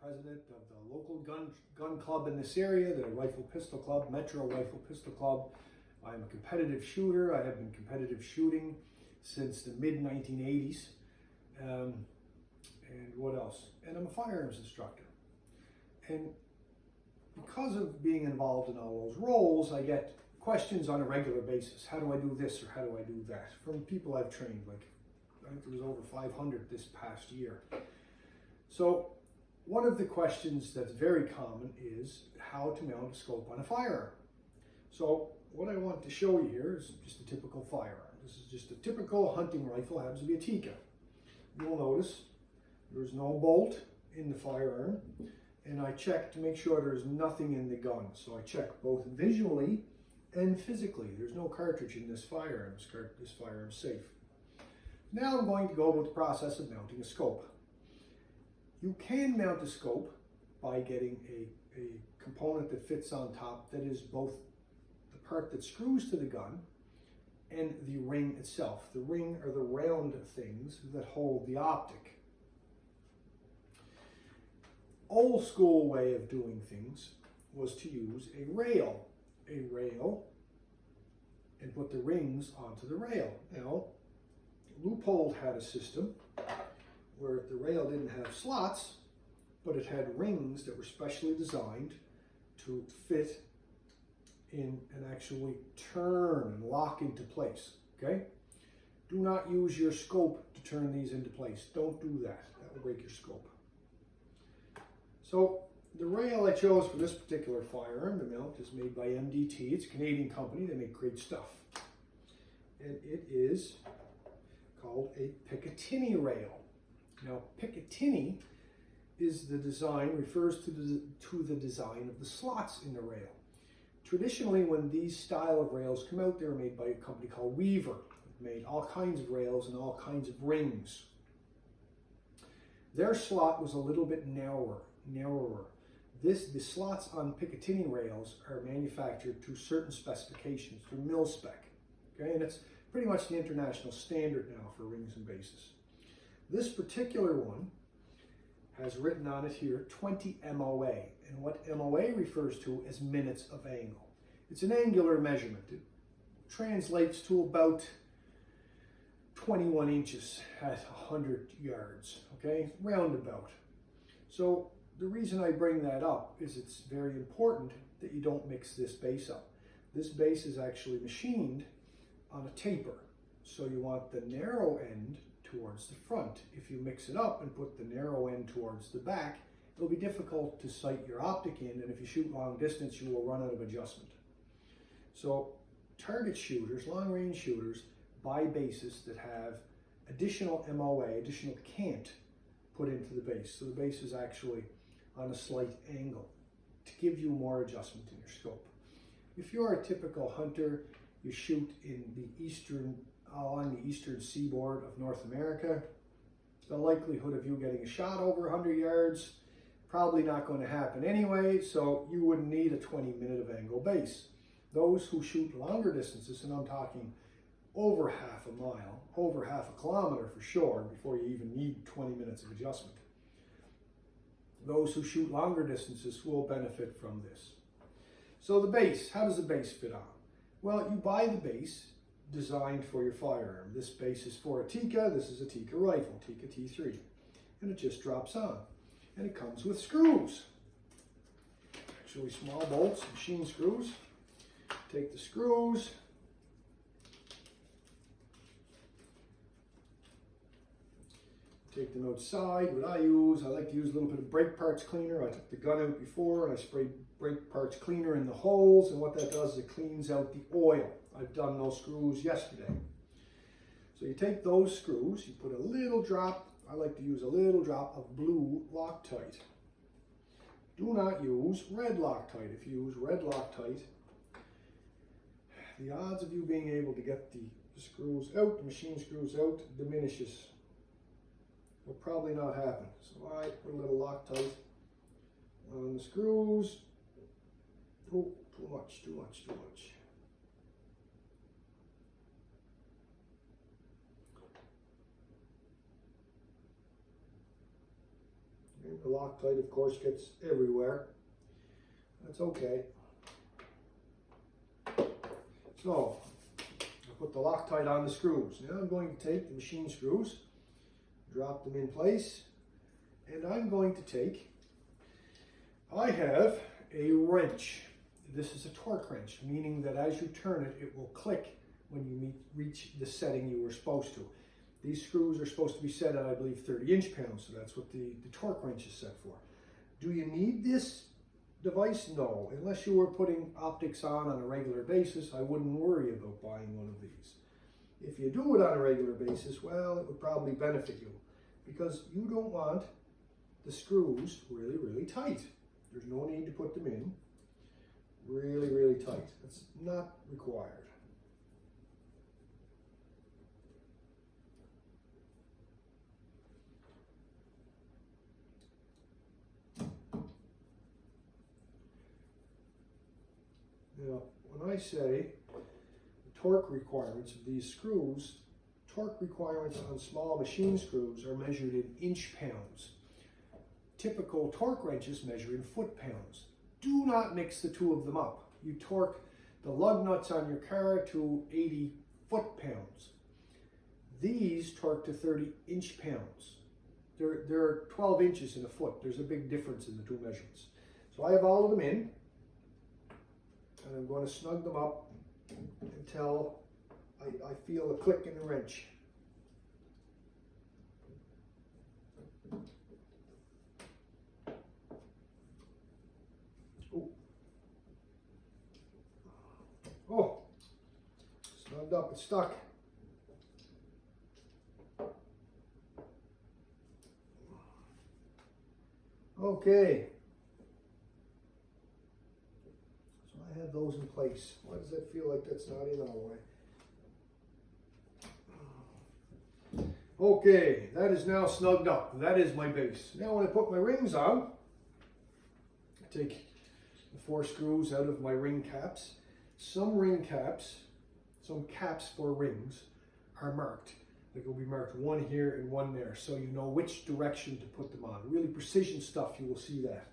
president of the local gun club in this area, the Rifle Pistol Club, Metro Rifle Pistol Club. I'm a competitive shooter. I have been competitive shooting since the mid-1980s. And what else? And I'm a firearms instructor. And because of being involved in all those roles, I get questions on a regular basis. How do I do this or how do I do that? From people I've trained, like I think there was over 500 this past year. So one of the questions that's very common is how to mount a scope on a firearm. So what I want to show you here is just a typical firearm. This is just a typical hunting rifle, happens to be a Tikka. You'll notice there's no bolt in the firearm, and I check to make sure there's nothing in the gun. So I check both visually and physically. There's no cartridge in this firearm. This firearm's safe. Now I'm going to go about the process of mounting a scope. You can mount a scope by getting a component that fits on top that is both the part that screws to the gun and the ring itself. The ring are the round things that hold the optic. Old school way of doing things was to use a rail and put the rings onto the rail. Now, Leupold had a system where the rail didn't have slots, but it had rings that were specially designed to fit in and actually turn and lock into place, okay? Do not use your scope to turn these into place. Don't do that. That will break your scope. So the rail I chose for this particular firearm, the mount, is made by MDT. It's a Canadian company. They make great stuff. And it is called a Picatinny rail. Now, Picatinny is the design, refers to the design of the slots in the rail. Traditionally, when these style of rails come out, they were made by a company called Weaver. It made all kinds of rails and all kinds of rings. Their slot was a little bit narrower. The slots on Picatinny rails are manufactured to certain specifications, to mil spec. Okay, and it's pretty much the international standard now for rings and bases. This particular one has written on it here 20 MOA, and what MOA refers to as minutes of angle. It's an angular measurement. It translates to about 21 inches at 100 yards, okay, roundabout. So the reason I bring that up is it's very important that you don't mix this base up. This base is actually machined on a taper, so you want the narrow end towards the front. If you mix it up and put the narrow end towards the back, it'll be difficult to sight your optic in, and if you shoot long distance, you will run out of adjustment. So target shooters, long range shooters, buy bases that have additional MOA, additional cant put into the base. So the base is actually on a slight angle to give you more adjustment in your scope. If you're a typical hunter, you shoot in along the eastern seaboard of North America, the likelihood of you getting a shot over 100 yards probably not going to happen anyway, so you wouldn't need a 20-minute of angle base. Those who shoot longer distances, and I'm talking over half a mile, over half a kilometer for sure, before you even need 20 minutes of adjustment. Those who shoot longer distances will benefit from this. So the base, how does the base fit on? Well, you buy the base designed for your firearm. This base is for a Tikka. This is a Tikka rifle, Tikka T3. And it just drops on. And it comes with screws. Actually small bolts, machine screws. Take the screws. Take them outside. What I like to use a little bit of brake parts cleaner. I took the gun out before and I sprayed brake parts cleaner in the holes, and what that does is it cleans out the oil. I've done those screws yesterday. So you take those screws, you put a little drop, I like to use a little drop of blue Loctite. Do not use red Loctite. If you use red Loctite, the odds of you being able to get the screws out, the machine screws out, diminishes. Will probably not happen. So I put a little Loctite on the screws. Oh, too much. The Loctite, of course, gets everywhere. That's okay. So, I put the Loctite on the screws. Now I'm going to take the machine screws, drop them in place, and I'm going to take, I have a wrench. This is a torque wrench, meaning that as you turn it, it will click when you reach the setting you were supposed to. These screws are supposed to be set at, I believe, 30 inch-pounds, so that's what the torque wrench is set for. Do you need this device? No. Unless you were putting optics on a regular basis, I wouldn't worry about buying one of these. If you do it on a regular basis, well, it would probably benefit you, because you don't want the screws really, really tight. There's no need to put them in really, really tight. That's not required. Now, when I say the torque requirements of these screws, torque requirements on small machine screws are measured in inch-pounds. Typical torque wrenches measure in foot-pounds. Do not mix the two of them up. You torque the lug nuts on your car to 80 foot-pounds. These torque to 30 inch-pounds. They're 12 inches in a foot. There's a big difference in the two measurements. So I have all of them in, and I'm going to snug them up until I feel a click in the wrench. Oh, snugged up, it's stuck. Okay. So I have those in place. Why does that feel like that's not in all the way? Okay, that is now snugged up. That is my base. Now when I put my rings on, I take the 4 screws out of my ring caps. Some ring caps, some caps for rings are marked. Like it'll be marked 1 here and 1 there, so you know which direction to put them on. Really precision stuff, you will see that.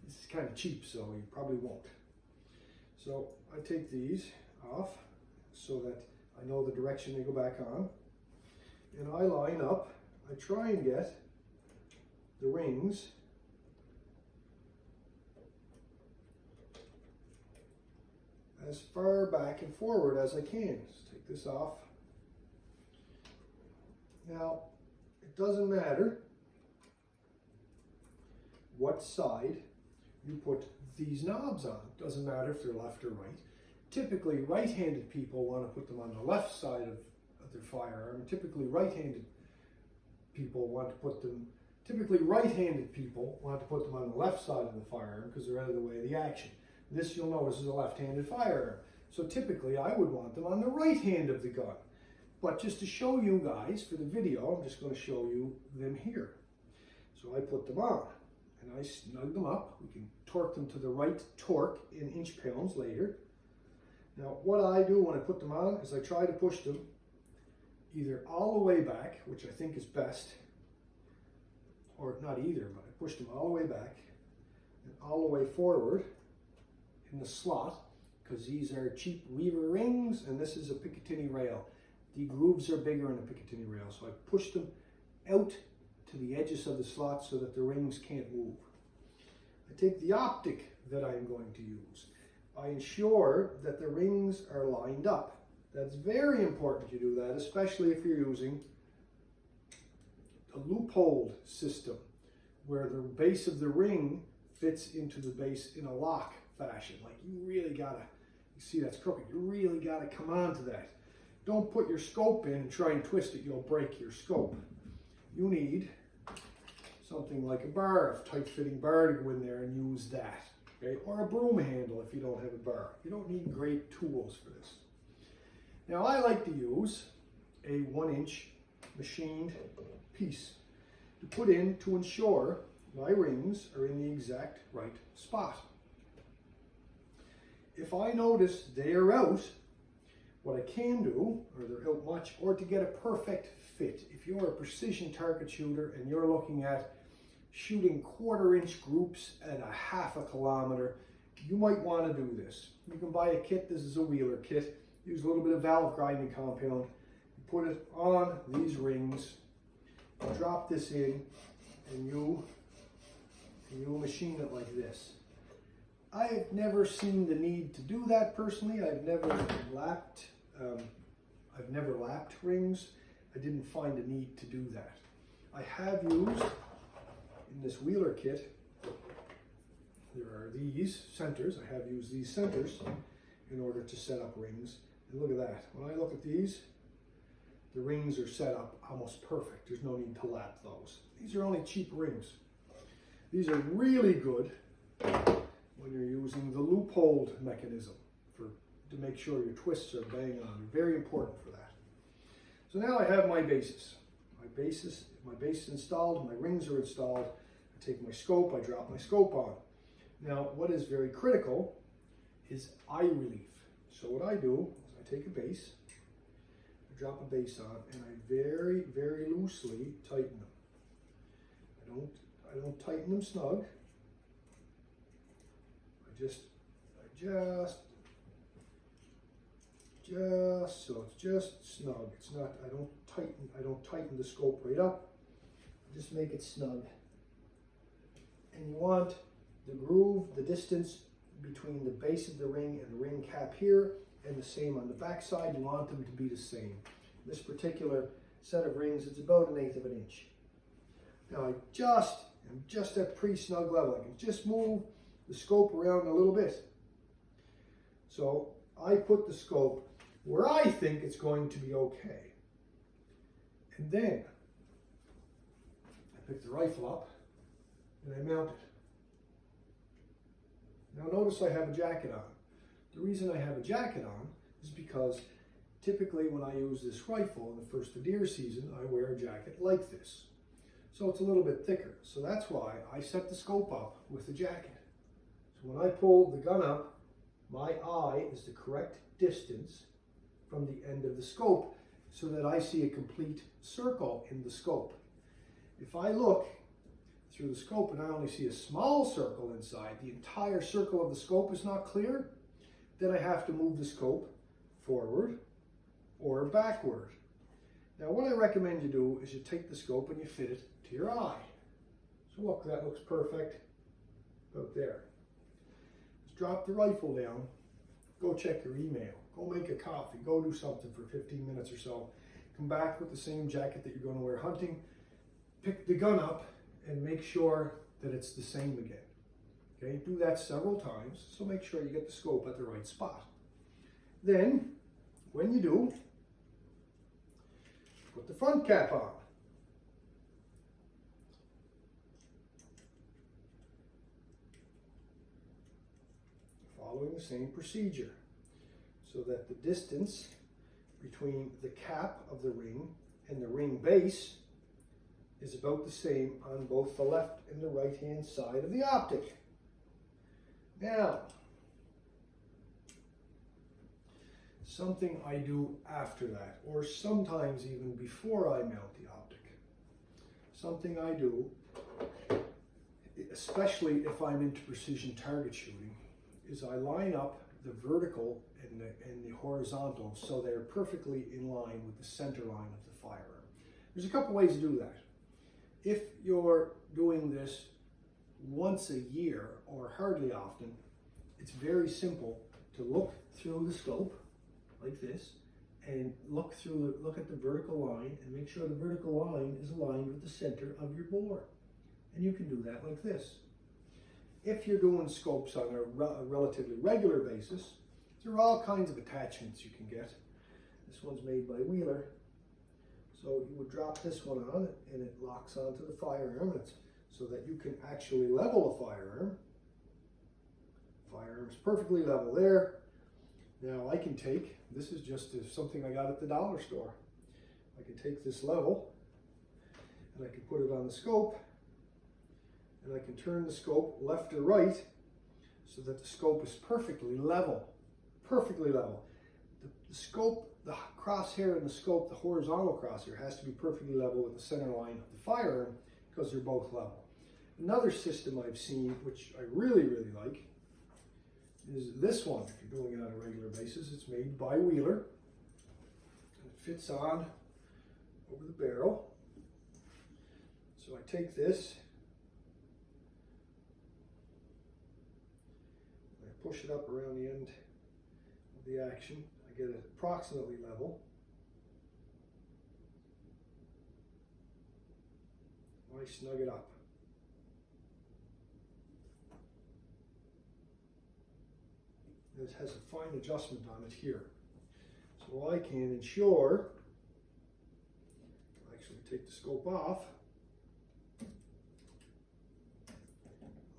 This is kind of cheap, so you probably won't. So I take these off so that I know the direction they go back on. And I line up, I try and get the rings as far back and forward as I can. Let's take this off. Now, it doesn't matter what side you put these knobs on. It doesn't matter if they're left or right. Typically, right-handed people want to put them on the left side of their firearm. Typically, right-handed people want to put them on the left side of the firearm because they're out of the way of the action. This, you'll notice, is a left-handed firearm. So typically, I would want them on the right hand of the gun. But just to show you guys, for the video, I'm just going to show you them here. So I put them on, and I snug them up. We can torque them to the right torque in inch-pounds later. Now, what I do when I put them on is I try to push them either all the way back, which I think is best, or not either, but I push them all the way back and all the way forward in the slot, because these are cheap Weaver rings and this is a Picatinny rail. The grooves are bigger in a Picatinny rail, so I push them out to the edges of the slot so that the rings can't move. I take the optic that I'm going to use. I ensure that the rings are lined up. That's very important you do that, especially if you're using a loophole system where the base of the ring fits into the base in a lock fashion. Like you really gotta, you see that's crooked, you really gotta come on to that. Don't put your scope in and try and twist it, you'll break your scope. You need something like a bar, a tight-fitting bar to go in there and use that. Okay? Or a broom handle if you don't have a bar. You don't need great tools for this. Now I like to use a 1-inch machined piece to put in to ensure my rings are in the exact right spot. If I notice they are out, what I can do, or they're out much, or to get a perfect fit. If you're a precision target shooter and you're looking at shooting 1/4 inch groups at a 1/2 kilometer, you might want to do this. You can buy a kit. This is a Wheeler kit. Use a little bit of valve grinding compound. You put it on these rings. You drop this in, and you machine it like this. I've never seen the need to do that personally. I've never lapped rings. I didn't find a need to do that. I have used in this Wheeler kit, there are these centers. I have used these centers in order to set up rings. And look at that. When I look at these, the rings are set up almost perfect. There's no need to lap those. These are only cheap rings. These are really good when you're using the loophole mechanism to make sure your twists are bang on. Very important for that. So now I have my bases. My base installed, my rings are installed. I take my scope, I drop my scope on. Now what is very critical is eye relief. So what I do is I take a base, I drop a base on, and I very, very loosely tighten them. I don't tighten them snug. I just so it's just snug. It's not, I don't tighten the scope right up. I just make it snug. And you want the groove, the distance between the base of the ring and the ring cap here, and the same on the back side. You want them to be the same. This particular set of rings, it's about 1/8 of an inch. Now I'm just at pre-snug level. I can just move the scope around a little bit. So I put the scope where I think it's going to be okay. And then I pick the rifle up and I mount it. Now notice I have a jacket on. The reason I have a jacket on is because typically when I use this rifle in the first of deer season, I wear a jacket like this. So it's a little bit thicker. So that's why I set the scope up with the jacket. So when I pull the gun up, my eye is the correct distance from the end of the scope so that I see a complete circle in the scope. If I look through the scope and I only see a small circle inside, the entire circle of the scope is not clear, then I have to move the scope forward or backward. Now what I recommend you do is you take the scope and you fit it to your eye. So look, that looks perfect about there. Just drop the rifle down, go check your email, go make a coffee, go do something for 15 minutes or so. Come back with the same jacket that you're going to wear hunting, pick the gun up and make sure that it's the same again. Okay, do that several times, so make sure you get the scope at the right spot. Then, when you do, put the front cap on. Following the same procedure, so that the distance between the cap of the ring and the ring base is about the same on both the left and the right hand side of the optic. Now, something I do after that, or sometimes even before I mount the optic, something I do, especially if I'm into precision target shooting, is I line up the vertical and the horizontal so they're perfectly in line with the center line of the firearm. There's a couple ways to do that. If you're doing this once a year or hardly often, it's very simple to look through the scope like this and look at the vertical line and make sure the vertical line is aligned with the center of your bore. And you can do that like this. If you're doing scopes on a relatively regular basis, there are all kinds of attachments you can get. This one's made by Wheeler. So you would drop this one on and it locks onto the firearm so that you can actually level a firearm. Firearm's perfectly level there. Now I can take, this is just something I got at the dollar store. I can take this level and I can put it on the scope and I can turn the scope left or right so that the scope is perfectly level. Perfectly level. The scope, the crosshair in the scope, the horizontal crosshair has to be perfectly level with the center line of the firearm because they're both level. another system I've seen, which I really, really like, is this one. If you're doing it on a regular basis, it's made by Wheeler. It fits on over the barrel. So I take this, I push it up around the end of the action. I get it approximately level. I snug it up. This has a fine adjustment on it here. So I can ensure, I'll actually take the scope off,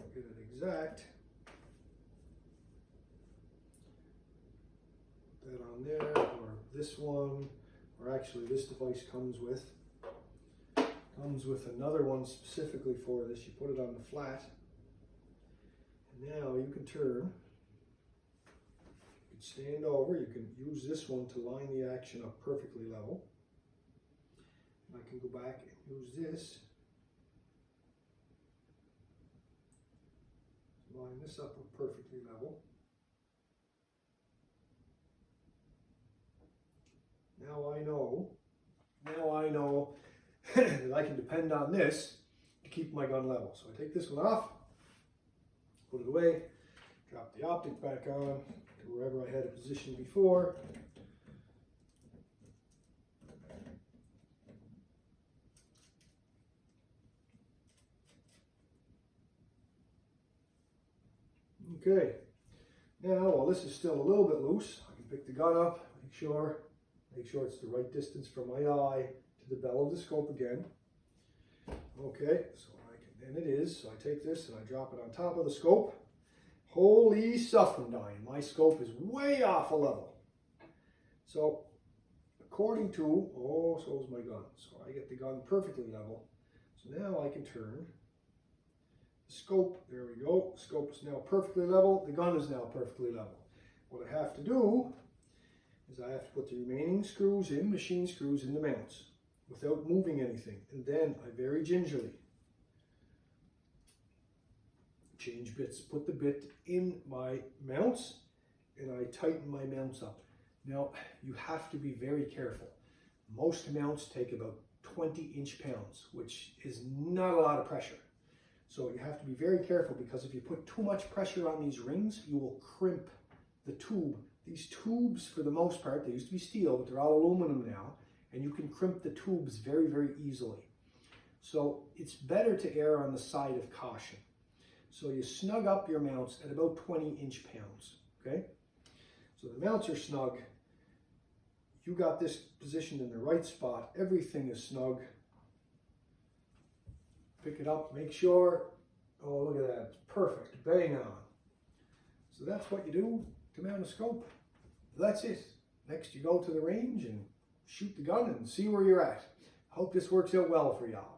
I'll get it exact, put that on there, or this one, or actually this device comes with another one specifically for this. You put it on the flat, and now you can turn. Stand over, you can use this one to line the action up perfectly level. And I can go back and use this to line this up perfectly level. Now I know that I can depend on this to keep my gun level. So I take this one off, put it away, drop the optic back on, wherever I had it positioned before. Okay, now while this is still a little bit loose, I can pick the gun up, make sure it's the right distance from my eye to the bell of the scope again. Okay, so and it is, so I take this and I drop it on top of the scope. Holy suffendine, my scope is way off a level. So according to, so is my gun. So I get the gun perfectly level. So now I can turn the scope, there we go. The scope is now perfectly level, the gun is now perfectly level. What I have to do is I have to put the remaining screws in, machine screws in the mounts without moving anything. And then I very gingerly change bits, put the bit in my mounts, and I tighten my mounts up. Now, you have to be very careful. Most mounts take about 20 inch-pounds, which is not a lot of pressure. So you have to be very careful, because if you put too much pressure on these rings, you will crimp the tube. These tubes, for the most part, they used to be steel, but they're all aluminum now, and you can crimp the tubes very, very easily. So it's better to err on the side of caution. So you snug up your mounts at about 20 inch-pounds, okay? So the mounts are snug. You got this positioned in the right spot. Everything is snug. Pick it up, make sure. Oh, look at that, it's perfect, bang on. So that's what you do to mount a scope. That's it. Next you go to the range and shoot the gun and see where you're at. Hope this works out well for y'all.